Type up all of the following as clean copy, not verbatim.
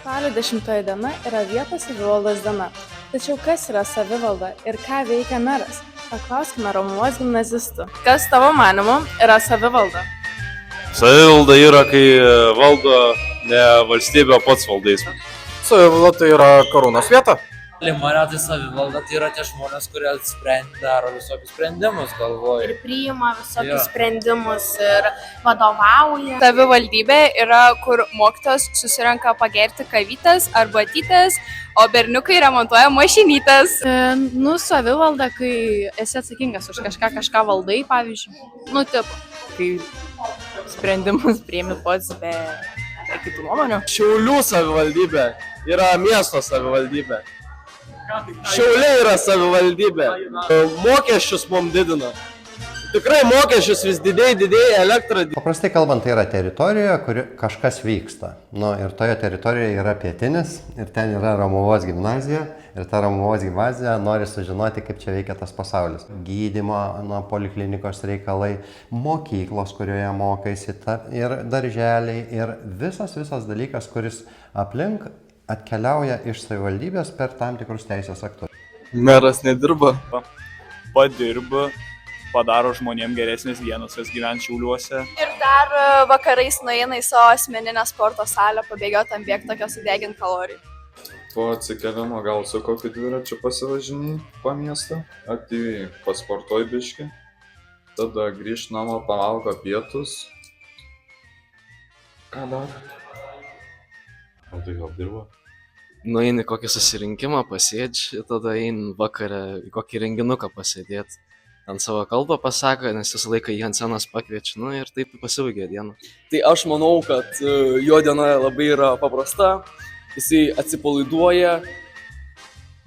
Spalio 10 diena yra vietos savivaldos diena. Tačiau kas yra savivalda ir ką veikia meras? Paklauskime Romuvos gimnazistų. Kas tavo manimu yra savivalda? Savivalda yra, kai valdo ne valstybė, o pats valdai. Savivalda tai yra karūnos vieta. Mane tai savivalda tai yra tie žmonės, kurie daro visokius sprendimus, galvoja. Ir priima visokius sprendimus ir vadovauja. Savivaldybė yra, kur mokytojas susirenka pagerti kavytės arba tytės, o berniukai remontuoja mašinytės. Savivalda, kai esi atsakingas už kažką valdai, pavyzdžiui. Kai sprendimus priimi pats be kitų nuomonių. Šiaulių savivaldybė yra miesto savivaldybė. Šiauliai yra savivaldybė. Mokesčius mums didina. Tikrai mokesčius vis didėja, elektra. Paprastai kalbant, tai yra teritorija, kur kažkas vyksta. Ir toje teritorijoje yra pietinis ir ten yra Romuvos gimnazija. Ir ta Romuvos gimnazija nori sužinoti, kaip čia veikia tas pasaulis. Gydymo, poliklinikos reikalai, mokyklos, kurioje mokaisi, ir darželiai, ir visas dalykas, kuris aplink atkeliauja iš savivaldybės per tam tikrus teisės aktus. Meras nedirba, padirba, padaro žmonėm geresnės dienos, kas gyvena Šiauliuose. Ir dar vakarais nueina į savo asmeninę sporto salę, pabėgioti ant bėgtakio sudeginti kalorijų. Po atsikėlimo gal su kokiu dviračiu pasivažinį po miestą, aktyviai pasportuoji biškį, tada grįžt namo, pavalgo pietus. Ką dar? O tai gal dirba? Nueini kokį susirinkimą, pasėdži, tada eini vakarą į kokį renginuką pasėdėti. Ant savo kalbą pasako, nes visą laiką jį ant scenos pakviečia, ir taip pasibaigia diena. Tai aš manau, kad jo diena labai yra paprasta, jisai atsipalaiduoja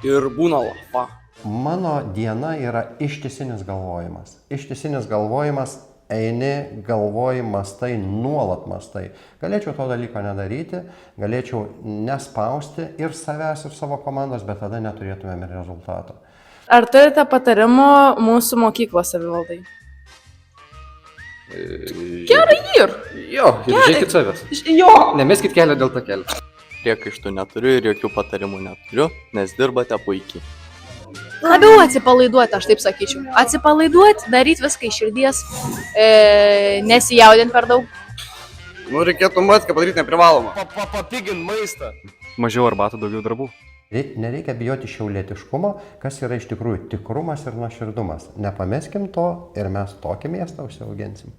ir būna lafa. Mano diena yra ištisinis galvojimas. Ištisinis galvojimas, eini, galvoji, mastai, nuolat mastai. Galėčiau to dalyko nedaryti, galėčiau nespausti ir savęs, ir savo komandos, bet tada neturėtumėm ir rezultato. Ar turite patarimų mūsų mokyklos savivaldai? Gerai ir. Jo, ir žiūrėkit savęs. Jo. Nemeskit kelio dėl to kelio. Priekaištų neturiu ir jokių patarimų neturiu, nes dirbate puikiai. Labiau atsipalaiduoti, aš taip sakyčiau. Atsipalaiduoti, daryti viską iš širdies, nesijaudinti per daug. Reikėtų matką padaryti neprivalomą. Papigint maistą. Mažiau arbatų, daugiau darbų. Nereikia bijoti šiaulietiškumo, kas yra iš tikrųjų tikrumas ir nuoširdumas. Nepameskim to ir mes tokį miestą užsiauginsim.